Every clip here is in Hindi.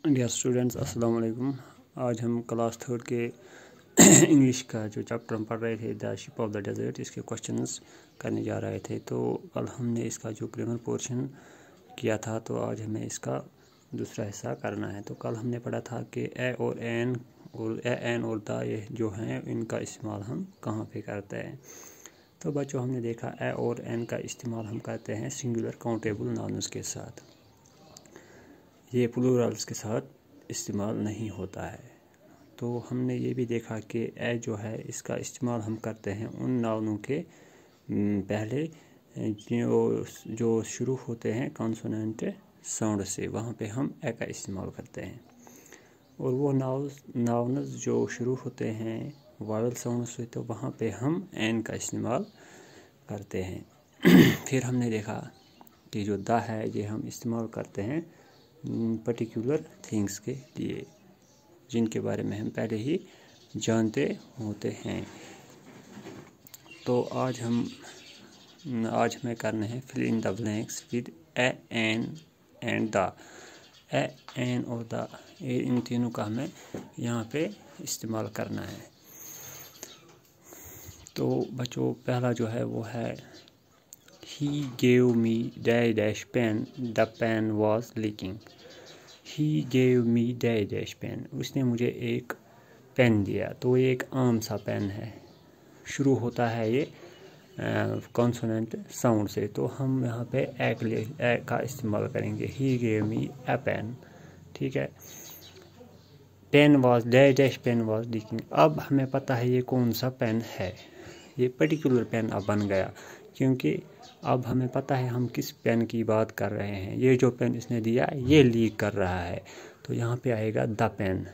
डियर स्टूडेंट्स अस्सलाम वालेकुम। आज हम क्लास थर्ड के इंग्लिश का जो चैप्टर हम पढ़ रहे थे the ship of the desert, इसके क्वेश्चंस करने जा रहे थे। तो कल हमने इसका जो ग्रामर पोर्शन किया था, तो आज हमें इसका दूसरा हिस्सा करना है। तो कल हमने पढ़ा था कि ए और एन और द ये जो हैं इनका इस्तेमाल हम कहाँ पे करते हैं। तो बच्चों हमने देखा ए और एन का इस्तेमाल हम करते हैं सिंगुलर काउंटेबल नाउन्स के साथ, ये प्लूरल्स के साथ इस्तेमाल नहीं होता है। तो हमने ये भी देखा कि ए जो है इसका इस्तेमाल हम करते हैं उन नाउनों के पहले जो शुरू होते हैं कॉन्सोनेंट साउंड से, वहाँ पे हम ए का इस्तेमाल करते हैं। और वो नाउन्स जो शुरू होते हैं वावल साउंड से, तो वहाँ पे हम एन का इस्तेमाल करते हैं। फिर हमने देखा कि जो द है ये हम इस्तेमाल करते हैं पर्टिकुलर थिंग्स के लिए, जिनके बारे में हम पहले ही जानते होते हैं। तो आज हमें करने हैं fill in the blanks with a, an and the. A, an और द, इन तीनों का हमें यहाँ पे इस्तेमाल करना है। तो बच्चों पहला जो है वो है He gave me dash pen, the pen was leaking. He gave me dash pen. उसने मुझे एक पेन दिया। तो ये एक आम सा पेन है, शुरू होता है ये कॉन्सोनेंट साउंड से। तो हम यहाँ पे ए का इस्तेमाल करेंगे। He gave me a pen, ठीक है। Pen was dash pen was leaking। अब हमें पता है ये कौन सा पेन है, ये पर्टिकुलर पेन अब बन गया, क्योंकि अब हमें पता है हम किस पेन की बात कर रहे हैं। ये जो पेन इसने दिया ये लीक कर रहा है, तो यहाँ पे आएगा द पेन।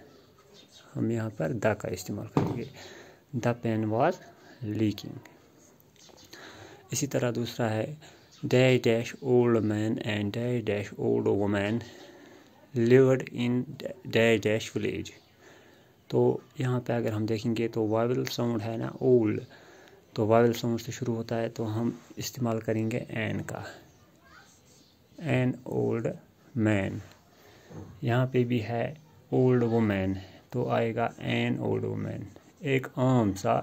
हम यहाँ पर द का इस्तेमाल करेंगे। The pen was leaking. इसी तरह दूसरा है dash old man and dash old woman lived in dash village. तो यहाँ पे अगर हम देखेंगे तो वावल साउंड है ना ओल्ड, तो वावल साउंड से शुरू होता है, तो हम इस्तेमाल करेंगे एन का। An old man. यहाँ पे भी है ओल्ड वुमैन, तो आएगा एन ओल्ड वुमैन। एक आम सा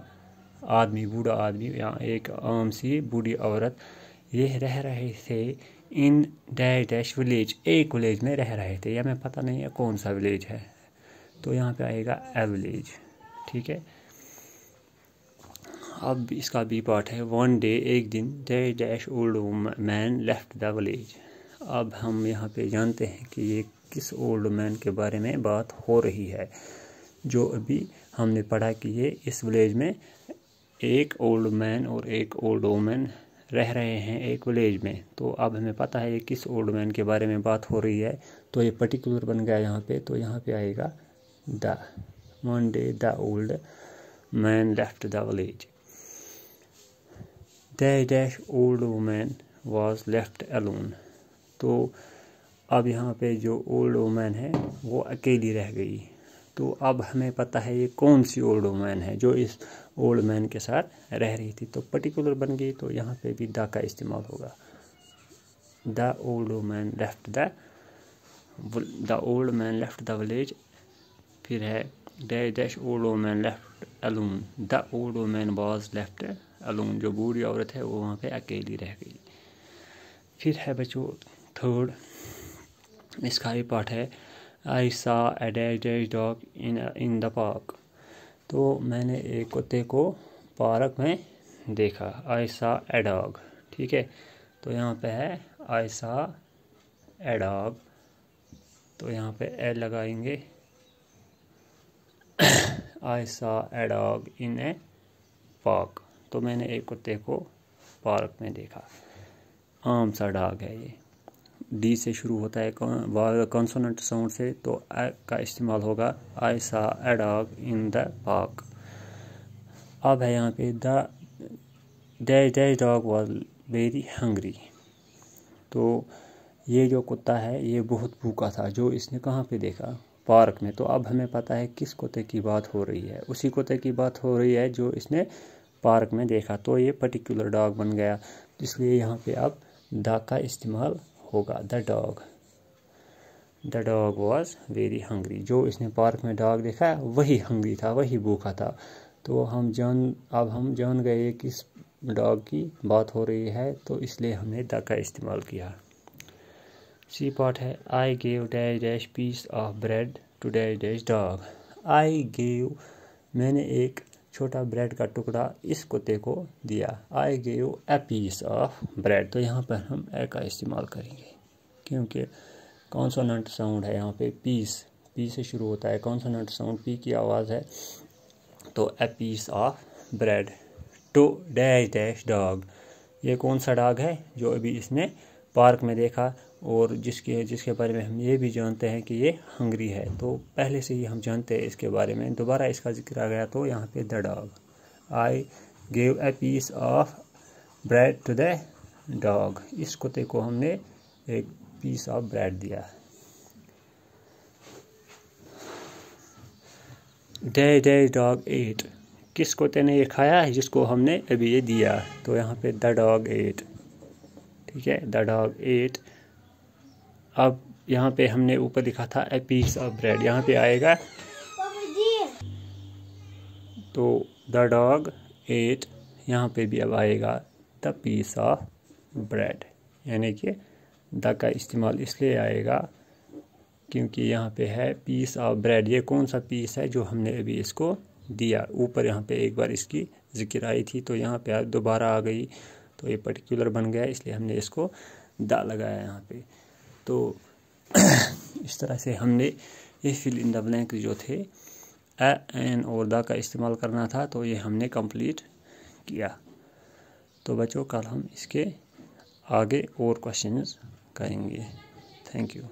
आदमी, बूढ़ा आदमी या एक आम सी बूढ़ी औरत, ये रह रहे थे इन डैश विलेज, एक विलेज में रह रहे थे। या मैं पता नहीं है कौन सा विलेज है, तो यहाँ पे आएगा ए विलेज, ठीक है। अब इसका बी पार्ट है वन डे, एक दिन dash old man left the village. अब हम यहाँ पे जानते हैं कि ये किस ओल्ड मैन के बारे में बात हो रही है। जो अभी हमने पढ़ा कि ये इस विलेज में एक ओल्ड मैन और एक ओल्ड वुमन रह रहे हैं एक विलेज में। तो अब हमें पता है ये किस ओल्ड मैन के बारे में बात हो रही है, तो ये पर्टिकुलर बन गया यहाँ पे। तो यहाँ पे आएगा the. One day the old man left the village. Dash old woman was left alone. तो अब यहाँ पे जो ओल्ड वुमैन है वो अकेली रह गई। तो अब हमें पता है ये कौन सी ओल्ड वुमैन है जो इस ओल्ड मैन के साथ रह रही थी, तो पर्टिकुलर बन गई। तो यहाँ पे भी द का इस्तेमाल होगा। The old woman left the old man left the village. फिर है dash old woman left alone. The old woman was left alone. जो बूढ़ी औरत है वो वहाँ पे अकेली रह गई। फिर है बच्चों थर्ड, इसका ही पार्ट है I saw a dash dog in the park. तो मैंने एक कुत्ते को पार्क में देखा। आई सा ए डॉग, ठीक है। तो यहाँ पे है आई सा ए डॉग, तो यहाँ पे ए लगाएंगे। आई saw a dog in A park. तो मैंने एक कुत्ते को पार्क में देखा। आम सा डॉग है ये, डी से शुरू होता है कॉन्सोनेंट साउंड से, तो ए का इस्तेमाल होगा। आई saw a dog in the park. अब है यहाँ पे the dash dog was very hungry. तो ये जो कुत्ता है ये बहुत भूखा था, जो इसने कहाँ पे देखा, पार्क में। तो अब हमें पता है किस कुत्ते की बात हो रही है, उसी कुत्ते की बात हो रही है जो इसने पार्क में देखा। तो ये पर्टिकुलर डॉग बन गया, इसलिए यहाँ पे अब द का इस्तेमाल होगा। The dog. The dog was very hungry. जो इसने पार्क में डॉग देखा वही हंग्री था, वही भूखा था। तो अब हम जान गए किस डॉग की बात हो रही है, तो इसलिए हमने द का इस्तेमाल किया। सी पार्ट है I gave dash dash piece of bread to dash dash dog. I gave, मैंने एक छोटा ब्रेड का टुकड़ा इस कुत्ते को दिया। I gave a piece of bread, तो यहाँ पर हम ए का इस्तेमाल करेंगे क्योंकि कॉन्सोनेंट साउंड है यहाँ पे। पीस, पी से शुरू होता है, कॉन्सोनेंट साउंड पी की आवाज़ है। तो a piece of bread to dash dash dog, ये कौन सा डॉग है जो अभी इसने पार्क में देखा और जिसके बारे में हम ये भी जानते हैं कि ये हंग्री है। तो पहले से ही हम जानते हैं इसके बारे में, दोबारा इसका जिक्र आ गया तो यहाँ पे the dog. I gave a piece of bread to the dog, इस कुत्ते को हमने एक पीस ऑफ ब्रेड दिया। द डॉग एट, किस कुत्ते ने ये खाया है जिसको हमने अभी ये दिया, तो यहाँ पे द डॉग एट। ठीक है, द डॉग एट। अब यहाँ पे हमने ऊपर लिखा था ए पीस ऑफ ब्रेड, यहाँ पे आएगा तो द डॉग एट, यहाँ पे भी अब आएगा द पीस ऑफ ब्रेड, यानी कि द का इस्तेमाल इसलिए आएगा क्योंकि यहाँ पे है पीस ऑफ ब्रेड। ये कौन सा पीस है जो हमने अभी इसको दिया। ऊपर यहाँ पे एक बार इसकी जिक्र आई थी तो यहाँ पे दोबारा आ गई तो ये पर्टिकुलर बन गया, इसलिए हमने इसको द लगाया यहाँ पे। तो इस तरह से हमने ये फिल इन द ब्लैंक जो थे ए एन और द का इस्तेमाल करना था, तो ये हमने कंप्लीट किया। तो बच्चों कल हम इसके आगे और क्वेश्चंस करेंगे। Thank you.